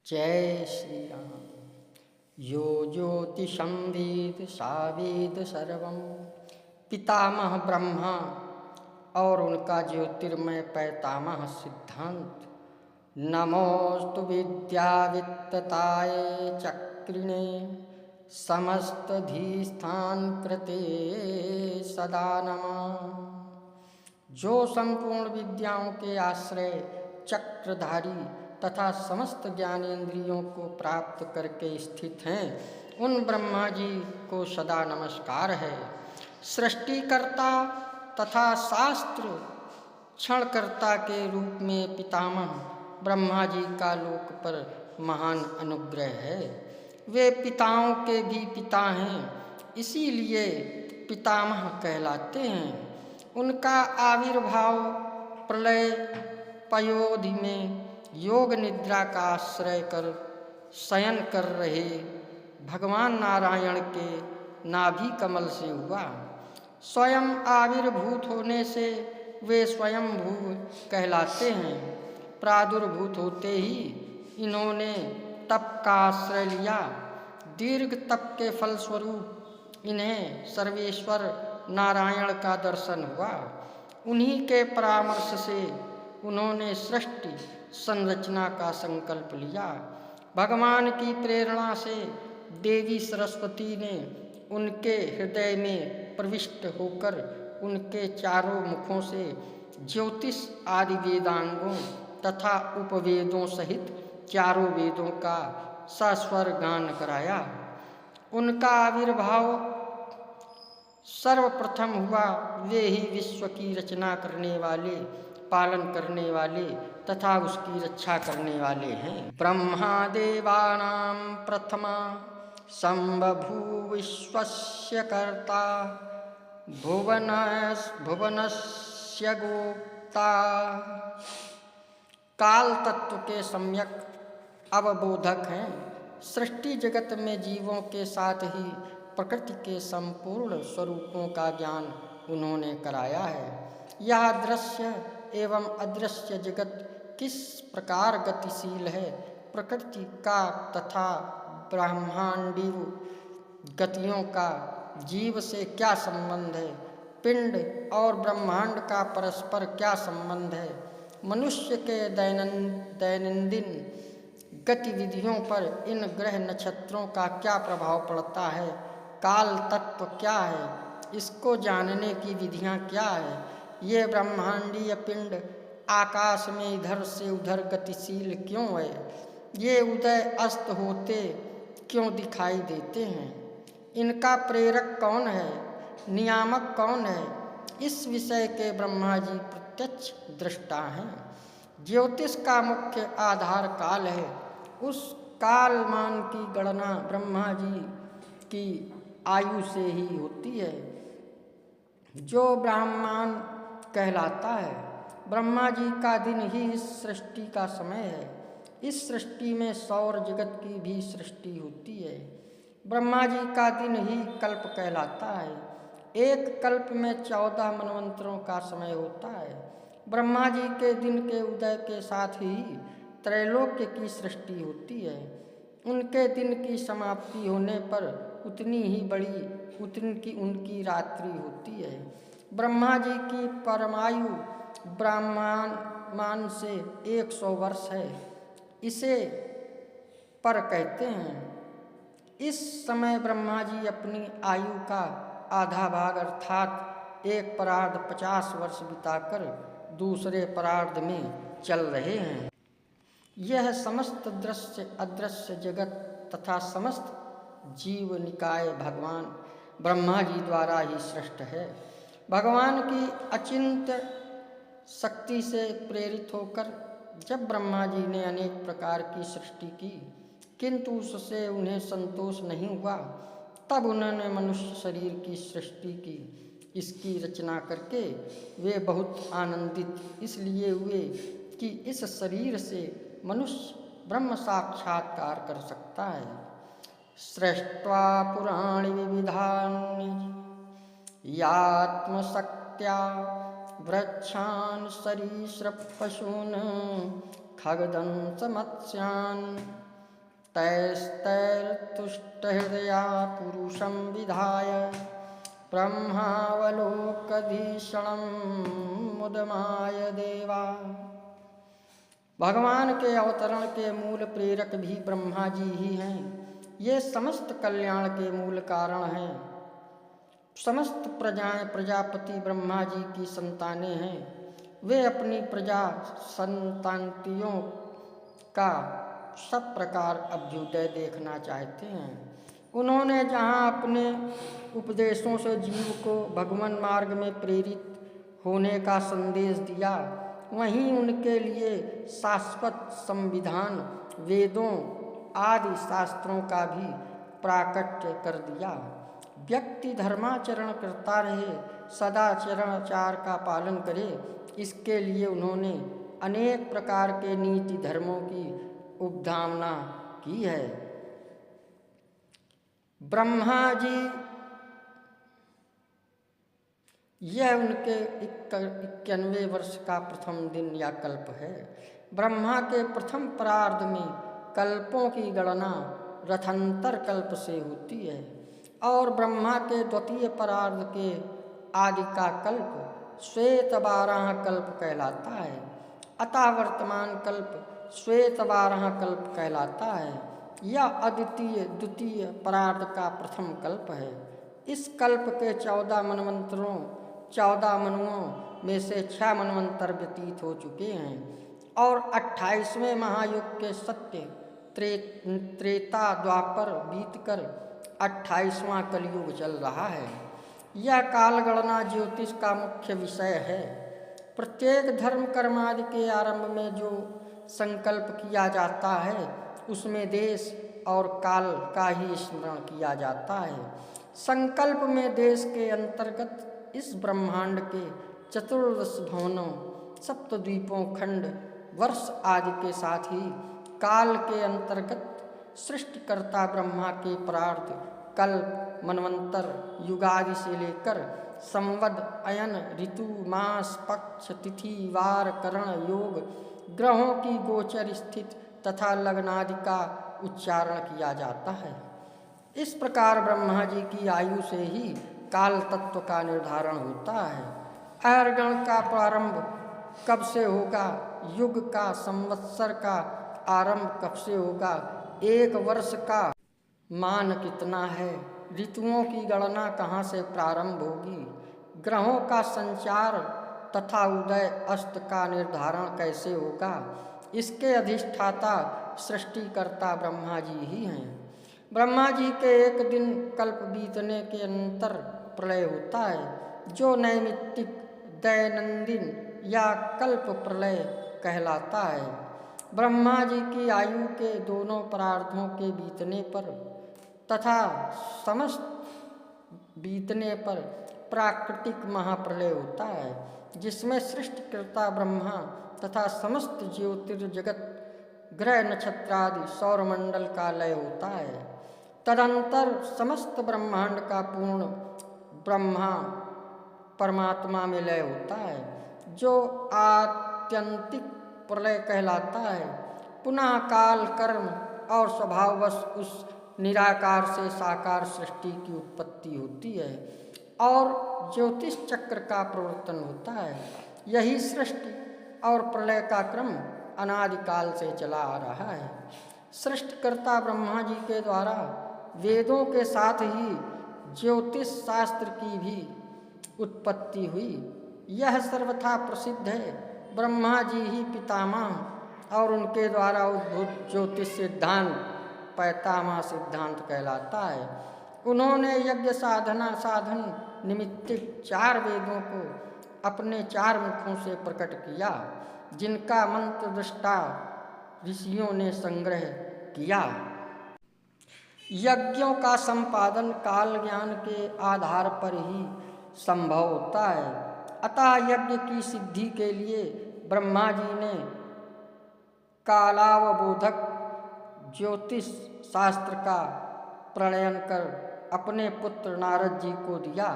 जय श्री राम। यो ज्योतिषं वेद सा वेद सर्वं। पितामह ब्रह्मा और उनका ज्योतिर्मय पैतामह सिद्धांत। नमोस्तु विद्यावित्तताय चक्रिणे समस्तधीस्थान कृते सदा नमः। जो संपूर्ण विद्याओं के आश्रय चक्रधारी तथा समस्त ज्ञानेंद्रियों को प्राप्त करके स्थित हैं, उन ब्रह्मा जी को सदा नमस्कार है। सृष्टिकर्ता तथा शास्त्र क्षणकर्ता के रूप में पितामह ब्रह्मा जी का लोक पर महान अनुग्रह है। वे पिताओं के भी पिता हैं, इसीलिए पितामह कहलाते हैं। उनका आविर्भाव प्रलय पयोधि में योग निद्रा का आश्रय कर शयन कर रहे भगवान नारायण के नाभि कमल से हुआ। स्वयं आविर्भूत होने से वे स्वयंभू कहलाते हैं। प्रादुर्भूत होते ही इन्होंने तप का आश्रय लिया। दीर्घ तप के फलस्वरूप इन्हें सर्वेश्वर नारायण का दर्शन हुआ। उन्हीं के परामर्श से उन्होंने सृष्टि संरचना का संकल्प लिया। भगवान की प्रेरणा से देवी सरस्वती ने उनके हृदय में प्रविष्ट होकर उनके चारों मुखों से ज्योतिष आदि वेदांगों तथा उपवेदों सहित चारों वेदों का सस्वर गान कराया। उनका आविर्भाव सर्वप्रथम हुआ। वे ही विश्व की रचना करने वाले, पालन करने वाले तथा उसकी रक्षा करने वाले हैं। ब्रह्मा देवानां प्रथमा संबभूव विश्वस्य कर्ता भुवनस्य गोप्ता। काल तत्व के सम्यक अवबोधक हैं। सृष्टि जगत में जीवों के साथ ही प्रकृति के संपूर्ण स्वरूपों का ज्ञान उन्होंने कराया है। यह दृश्य एवं अदृश्य जगत किस प्रकार गतिशील है, प्रकृति का तथा ब्रह्मांडीय गतियों का जीव से क्या संबंध है, पिंड और ब्रह्मांड का परस्पर क्या संबंध है, मनुष्य के दैनंदिन गतिविधियों पर इन ग्रह नक्षत्रों का क्या प्रभाव पड़ता है, काल तत्व क्या है, इसको जानने की विधियां क्या है, ये ब्रह्मांडीय पिंड आकाश में इधर से उधर गतिशील क्यों है, ये उदय अस्त होते क्यों दिखाई देते हैं, इनका प्रेरक कौन है, नियामक कौन है, इस विषय के ब्रह्मा जी प्रत्यक्ष दृष्टा हैं। ज्योतिष का मुख्य आधार काल है। उस कालमान की गणना ब्रह्मा जी की आयु से ही होती है, जो ब्रह्मांड कहलाता है। ब्रह्मा जी का दिन ही इस सृष्टि का समय है। इस सृष्टि में सौर जगत की भी सृष्टि होती है। ब्रह्मा जी का दिन ही कल्प कहलाता है। एक कल्प में 14 मनवंतरों का समय होता है। ब्रह्मा जी के दिन के उदय के साथ ही त्रैलोक्य की सृष्टि होती है। उनके दिन की समाप्ति होने पर उतनी ही बड़ी उनकी रात्रि होती है। ब्रह्मा जी की परमायु ब्रह्मांड से 100 वर्ष है, इसे पर कहते हैं। इस समय ब्रह्मा जी अपनी आयु का आधा भाग अर्थात एक परार्ध 50 वर्ष बिताकर दूसरे परार्ध में चल रहे हैं। यह समस्त दृश्य अदृश्य जगत तथा समस्त जीव निकाय भगवान ब्रह्मा जी द्वारा ही सृष्ट है। भगवान की अचिंत्य शक्ति से प्रेरित होकर जब ब्रह्मा जी ने अनेक प्रकार की सृष्टि की, किंतु उससे उन्हें संतोष नहीं हुआ, तब उन्होंने मनुष्य शरीर की सृष्टि की। इसकी रचना करके वे बहुत आनंदित इसलिए हुए कि इस शरीर से मनुष्य ब्रह्म साक्षात्कार कर सकता है। सृष्ट्वा पुराणी विविधानि यात्मशक्त्या वृक्षान् सरीसृप पशून् खगदंश मत्स्यान् तैस्तैर्तुष्टहृदया पुरुषं विधाय ब्रह्मावलोकधीषणं मुदमाय देवा। भगवान के अवतरण के मूल प्रेरक भी ब्रह्मा जी ही हैं। ये समस्त कल्याण के मूल कारण हैं। समस्त प्रजाएं प्रजापति ब्रह्मा जी की संतानें हैं। वे अपनी प्रजा संतांतियों का सब प्रकार अभ्युदय देखना चाहते हैं। उन्होंने जहाँ अपने उपदेशों से जीव को भगवान मार्ग में प्रेरित होने का संदेश दिया, वहीं उनके लिए शाश्वत संविधान वेदों आदि शास्त्रों का भी प्राकट्य कर दिया। व्यक्ति धर्माचरण करता रहे, सदाचरणाचार का पालन करे, इसके लिए उन्होंने अनेक प्रकार के नीति धर्मों की उपधामना की है। ब्रह्मा जी, यह उनके 91वें वर्ष का प्रथम दिन या कल्प है। ब्रह्मा के प्रथम प्रार्ध में कल्पों की गणना रथांतर कल्प से होती है और ब्रह्मा के द्वितीय प्रार्ध के आदि का कल्प श्वेत 12 कल्प कहलाता है। अतः वर्तमान कल्प श्वेत 12 कल्प कहलाता है। यह अद्वितीय द्वितीय प्रार्ध का प्रथम कल्प है। इस कल्प के 14 मनवंतरों 14 मनुओं में से 6 मनवंतर व्यतीत हो चुके हैं और 28वें महायुग के सत्य त्रेता द्वापर बीतकर 28वां कलयुग चल रहा है। यह कालगणना ज्योतिष का मुख्य विषय है। प्रत्येक धर्म कर्मादि के आरंभ में जो संकल्प किया जाता है उसमें देश और काल का ही स्मरण किया जाता है। संकल्प में देश के अंतर्गत इस ब्रह्मांड के चतुर्दश भवनों सप्तद्वीपों खंड वर्ष आदि के साथ ही काल के अंतर्गत सृष्टिकर्ता ब्रह्मा के प्रार्थ कल्प मनवंतर युगादि से लेकर संवद अयन ऋतु मास पक्ष तिथि वार करण योग ग्रहों की गोचर स्थिति तथा लग्नादि का उच्चारण किया जाता है। इस प्रकार ब्रह्मा जी की आयु से ही काल तत्व का निर्धारण होता है। आयर्गण का प्रारंभ कब से होगा, युग का संवत्सर का आरंभ कब से होगा, एक वर्ष का मान कितना है, ऋतुओं की गणना कहाँ से प्रारंभ होगी, ग्रहों का संचार तथा उदय अस्त का निर्धारण कैसे होगा, इसके अधिष्ठाता सृष्टिकर्ता ब्रह्मा जी ही हैं। ब्रह्मा जी के एक दिन कल्प बीतने के अंतर प्रलय होता है जो नैमित्तिक दैनंदिन या कल्प प्रलय कहलाता है। ब्रह्मा जी की आयु के दोनों परार्धों के बीतने पर तथा समस्त बीतने पर प्राकृतिक महाप्रलय होता है जिसमें सृष्टिकर्ता ब्रह्मा तथा समस्त ज्योतिर्जगत ग्रह नक्षत्रादि सौरमंडल का लय होता है। तदंतर समस्त ब्रह्मांड का पूर्ण ब्रह्मा परमात्मा में लय होता है जो आत्यंतिक प्रलय कहलाता है। पुनः काल कर्म और स्वभाववश उस निराकार से साकार सृष्टि की उत्पत्ति होती है और ज्योतिष चक्र का प्रवर्तन होता है। यही सृष्टि और प्रलय का क्रम अनादिकाल से चला आ रहा है। सृष्टिकर्ता ब्रह्मा जी के द्वारा वेदों के साथ ही ज्योतिष शास्त्र की भी उत्पत्ति हुई। यह सर्वथा प्रसिद्ध है। ब्रह्मा जी ही पितामह और उनके द्वारा उद्भूत ज्योतिष सिद्धांत पैतामह सिद्धांत कहलाता है। उन्होंने यज्ञ साधन निमित्तिक 4 वेदों को अपने 4 मुखों से प्रकट किया जिनका मंत्र दृष्टा ऋषियों ने संग्रह किया। यज्ञों का संपादन काल ज्ञान के आधार पर ही संभव होता है। अतः यज्ञ की सिद्धि के लिए ब्रह्मा जी ने कालावबोधक ज्योतिष शास्त्र का प्रणयन कर अपने पुत्र नारद जी को दिया।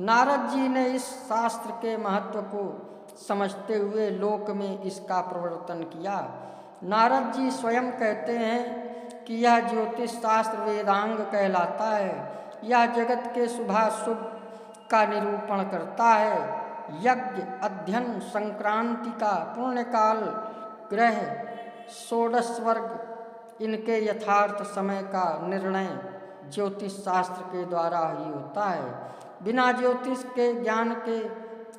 नारद जी ने इस शास्त्र के महत्व को समझते हुए लोक में इसका प्रवर्तन किया। नारद जी स्वयं कहते हैं, कि यह ज्योतिष शास्त्र वेदांग कहलाता है। यह जगत के शुभाशुभ का निरूपण करता है। यज्ञ, अध्ययन, संक्रांति का पुण्यकाल, ग्रह, षोडश वर्ग, इनके यथार्थ समय का निर्णय ज्योतिष शास्त्र के द्वारा ही होता है। बिना ज्योतिष के ज्ञान के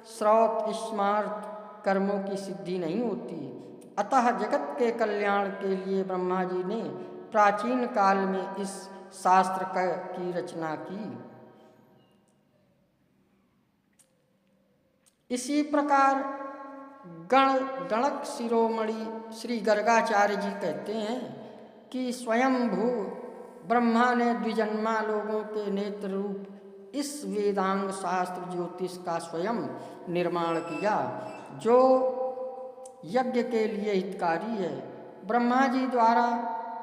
श्रौत स्मार्त कर्मों की सिद्धि नहीं होती। अतः जगत के कल्याण के लिए ब्रह्मा जी ने प्राचीन काल में इस शास्त्र की रचना की। इसी प्रकार गणक शिरोमणि श्री गर्गाचार्य जी कहते हैं कि स्वयंभू ब्रह्मा ने द्विजन्मा लोगों के नेत्र रूप इस वेदांग शास्त्र ज्योतिष का स्वयं निर्माण किया, जो यज्ञ के लिए हितकारी है। ब्रह्मा जी द्वारा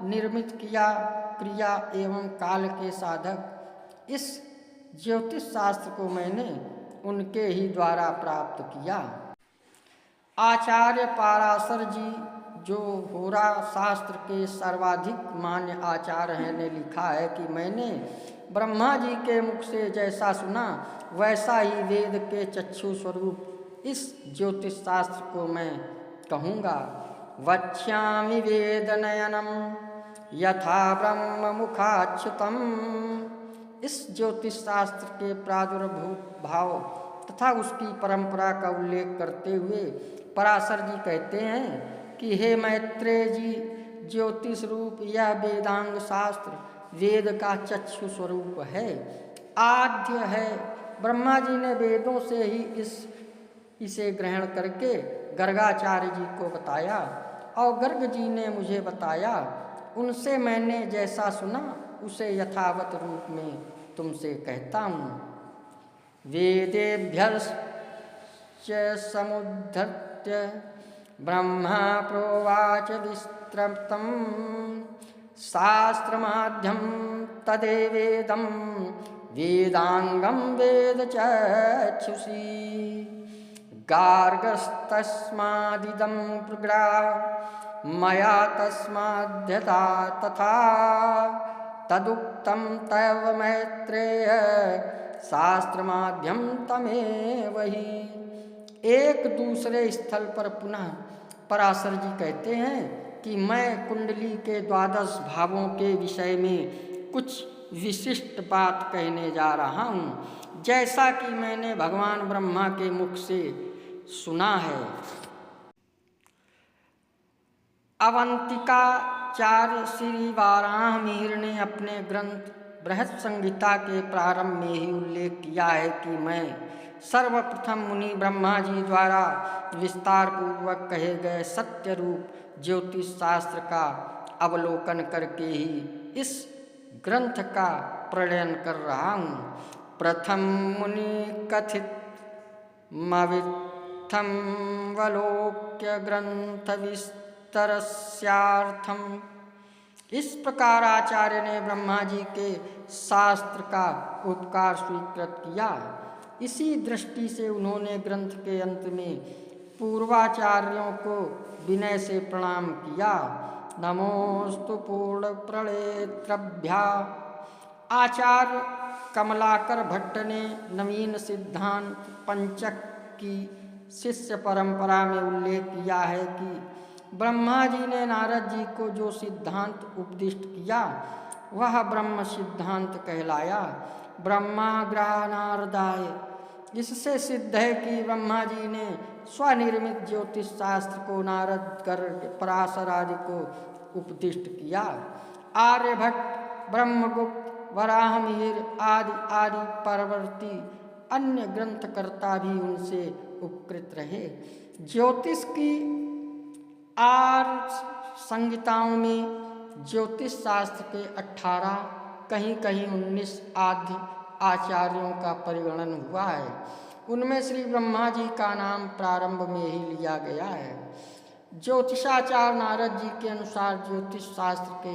निर्मित किया क्रिया एवं काल के साधक इस ज्योतिष शास्त्र को मैंने उनके ही द्वारा प्राप्त किया। आचार्य पाराशर जी, जो होरा शास्त्र के सर्वाधिक मान्य आचार्य हैं, ने लिखा है कि मैंने ब्रह्मा जी के मुख से जैसा सुना वैसा ही वेद के चक्षु स्वरूप इस ज्योतिष शास्त्र को मैं कहूँगा। वक्ष्यामि वेद नयनम यथा ब्रह्म मुखाच्युतम। इस ज्योतिष शास्त्र के प्रादुर्भूत भाव तथा उसकी परंपरा का उल्लेख करते हुए पराशर जी कहते हैं कि हे मैत्रेय जी, ज्योतिष रूप यह वेदांग शास्त्र वेद का चक्षु स्वरूप है, आद्य है। ब्रह्मा जी ने वेदों से ही इसे ग्रहण करके गर्गाचार्य जी को बताया और गर्ग जी ने मुझे बताया। उनसे मैंने जैसा सुना उसे यथावत रूप में तुमसे कहता हूँ। वेदेभ्यश्च समुद्धृत्य ब्रह्मा प्रोवाच विस्तृतं शास्त्रमाद्यं तदेवेदं वेदांगं वेदचक्षुषी गार्गस्तस्मादिदं प्रग्रा मया तस्माद्यथा तथा तदुक्तं तव मैत्रेय शास्त्रमाद्यं तमेव ही। एक दूसरे स्थल पर पुनः पराशर जी कहते हैं कि मैं कुंडली के 12 भावों के विषय में कुछ विशिष्ट बात कहने जा रहा हूँ, जैसा कि मैंने भगवान ब्रह्मा के मुख से सुना है। अवंतिकाचार्य श्री वाराहमिहिर ने अपने ग्रंथ बृहत् संहिता के प्रारंभ में ही उल्लेख किया है कि मैं सर्वप्रथम मुनि ब्रह्मा जी द्वारा विस्तार पूर्वक कहे गए सत्य रूप ज्योतिष शास्त्र का अवलोकन करके ही इस ग्रंथ का प्रणयन कर रहा हूँ। प्रथम मुनि कथित मवित्थम वलोक्य ग्रंथ विस्तरस्यार्थम। इस प्रकार आचार्य ने ब्रह्मा जी के शास्त्र का उपकार स्वीकृत किया। इसी दृष्टि से उन्होंने ग्रंथ के अंत में पूर्वाचार्यों को विनय से प्रणाम किया। नमोस्तु पूर्ण प्रणेत्रभ्या। आचार्य कमलाकर भट्ट ने नवीन सिद्धांत पंचक की शिष्य परंपरा में उल्लेख किया है कि ब्रह्मा जी ने नारद जी को जो सिद्धांत उपदिष्ट किया वह ब्रह्म सिद्धांत कहलाया। ब्रह्माग्रह नारदाय। इससे सिद्ध है कि ब्रह्मा जी ने स्वनिर्मित ज्योतिष शास्त्र को नारद कर पराशर आदि को उपदिष्ट किया। आर्यभट्ट, ब्रह्मगुप्त, वराहमिहिर आदि आदि परवर्ती अन्य ग्रंथकर्ता भी उनसे उपकृत रहे। ज्योतिष की 8 संहिताओं में ज्योतिष शास्त्र के 18, कहीं कहीं 19 आद्य आचार्यों का परिगणन हुआ है। उनमें श्री ब्रह्मा जी का नाम प्रारंभ में ही लिया गया है। ज्योतिषाचार्य नारद जी के अनुसार ज्योतिष शास्त्र के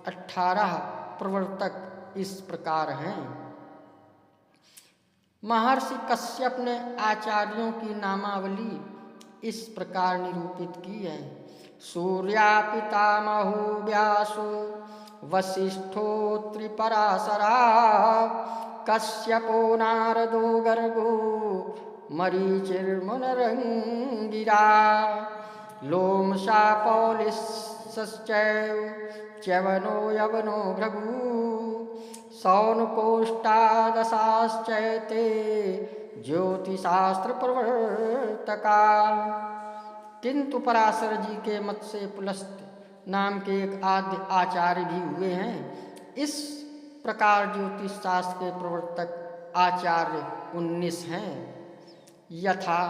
18 प्रवर्तक इस प्रकार हैं। महर्षि कश्यप ने आचार्यों की नामावली इस प्रकार निरूपित की है। सूर्या पितामहो व्यासो वसिष्ठो त्रिपराशरा कश्यपो नारदो गर्गो मरीचिर्मुनिरङ्गिरा लोमशा पौलिश्चैव च्यवनो यवनो भृगु सौनकोष्टादशाश्चैते ज्योतिशास्त्रप्रवर्तका। किंतु पराशर जी के मत से पुलस्त नाम के एक आद्य आचार्य भी हुए हैं। इस प्रकार ज्योतिष शास्त्र के प्रवर्तक आचार्य 19 हैं। यथा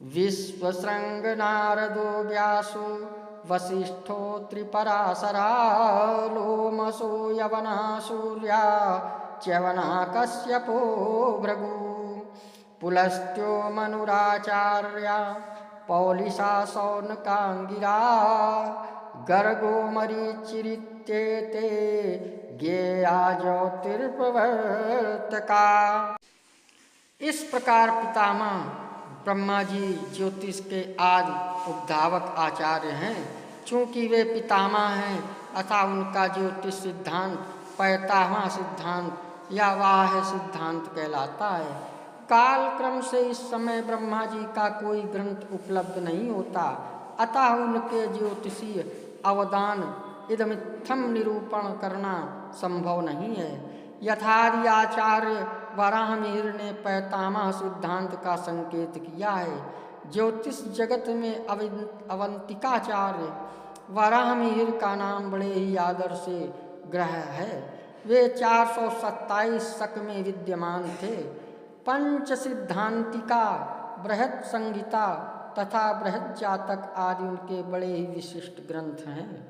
विश्वशृंग नारदो व्यासो वसिष्ठो त्रिपराशरा लोमसो यवना सूर्या च्यवना कश्यपो भृगु पुलस्त्यो मनुराचार्या पौलिशा सौनकांगिरा गर्गो मरीचिरित्येते ज्ञेया ज्योतिर्प्रवर्तका। इस प्रकार पितामह ब्रह्मा जी ज्योतिष के आदि उपधावक आचार्य हैं। चूँकि वे पितामह हैं अतः उनका ज्योतिष सिद्धांत पैतामह सिद्धांत या वाह्य सिद्धांत कहलाता है। काल क्रम से इस समय ब्रह्मा जी का कोई ग्रंथ उपलब्ध नहीं होता, अतः उनके ज्योतिषीय अवदान इदमित्थम निरूपण करना संभव नहीं है। यथादि आचार्य वराहमिहिर ने पैतामह सिद्धांत का संकेत किया है। ज्योतिष जगत में अवंतिकाचार्य वराहमिहिर का नाम बड़े ही आदर से ग्रह्य है। वे 427 शक में विद्यमान थे। पंच सिद्धांतिका, बृहत् संहिता तथा बृहत् जातक आदि उनके बड़े ही विशिष्ट ग्रंथ हैं।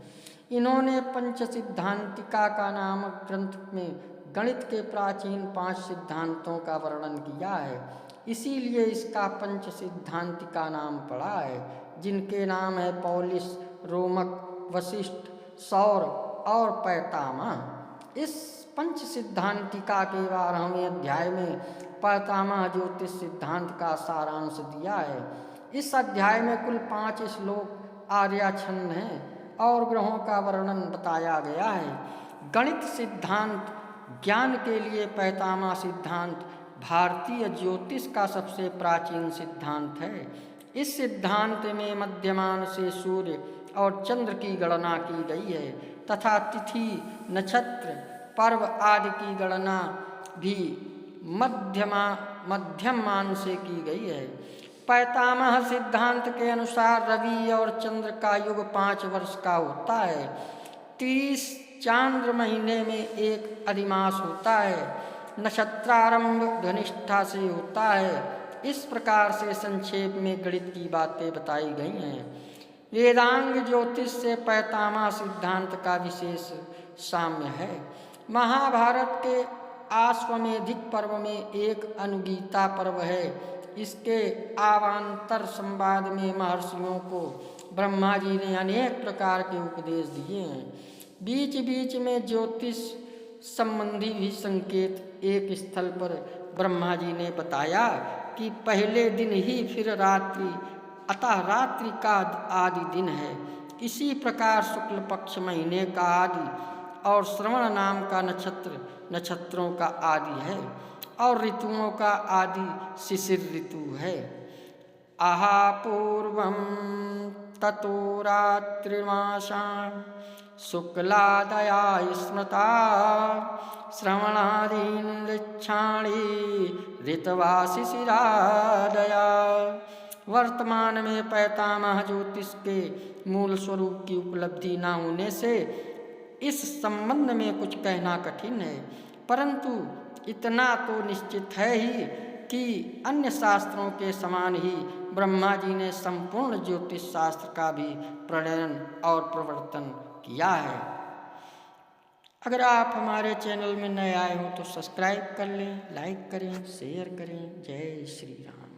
इन्होंने पंच सिद्धांतिका का नामक ग्रंथ में गणित के प्राचीन 5 सिद्धांतों का वर्णन किया है, इसीलिए इसका पंच सिद्धांतिका नाम पड़ा है, जिनके नाम है पौलिश, रोमक, वशिष्ठ, सौर और पैतामह। इस पंच सिद्धांतिका के 12वें अध्याय में पैतामह ज्योतिष सिद्धांत का सारांश दिया है। इस अध्याय में कुल 5 श्लोक आर्याछंद हैं और ग्रहों का वर्णन बताया गया है। गणित सिद्धांत ज्ञान के लिए पैतामह सिद्धांत भारतीय ज्योतिष का सबसे प्राचीन सिद्धांत है। इस सिद्धांत में मध्यमान से सूर्य और चंद्र की गणना की गई है तथा तिथि, नक्षत्र, पर्व आदि की गणना भी मध्यमान से की गई है। पैतामह सिद्धांत के अनुसार रवि और चंद्र का युग 5 वर्ष का होता है। 30 चांद्र महीने में एक अधिमास होता है। नक्षत्रारंभ धनिष्ठा से होता है। इस प्रकार से संक्षेप में गणित की बातें बताई गई हैं। वेदांग ज्योतिष से पैतामह सिद्धांत का विशेष साम्य है। महाभारत के आश्वमेधिक पर्व में एक अनुगीता पर्व है। इसके आवांतर संवाद में महर्षियों को ब्रह्मा जी ने अनेक प्रकार के उपदेश दिए हैं। बीच बीच में ज्योतिष संबंधी भी संकेत एक स्थल पर ब्रह्मा जी ने बताया कि पहले दिन ही फिर रात्रि, अतः रात्रि का आदि दिन है। इसी प्रकार शुक्ल पक्ष महीने का आदि और श्रवण नाम का नक्षत्र नक्षत्रों का आदि है और ऋतुओं का आदि शिशिर ऋतु है। आहा पूर्वं ततो रात्रिमासा शुक्लादया स्मृता श्रवणादीन ऋक्षाणी ऋतवा शिशिरादया। वर्तमान में पैतामह ज्योतिष के मूल स्वरूप की उपलब्धि न होने से इस संबंध में कुछ कहना कठिन है, परंतु इतना तो निश्चित है ही कि अन्य शास्त्रों के समान ही ब्रह्मा जी ने संपूर्ण ज्योतिष शास्त्र का भी प्रणयन और प्रवर्तन किया है। अगर आप हमारे चैनल में नए आए हो तो सब्सक्राइब कर लें, लाइक करें, शेयर करें। जय श्री राम।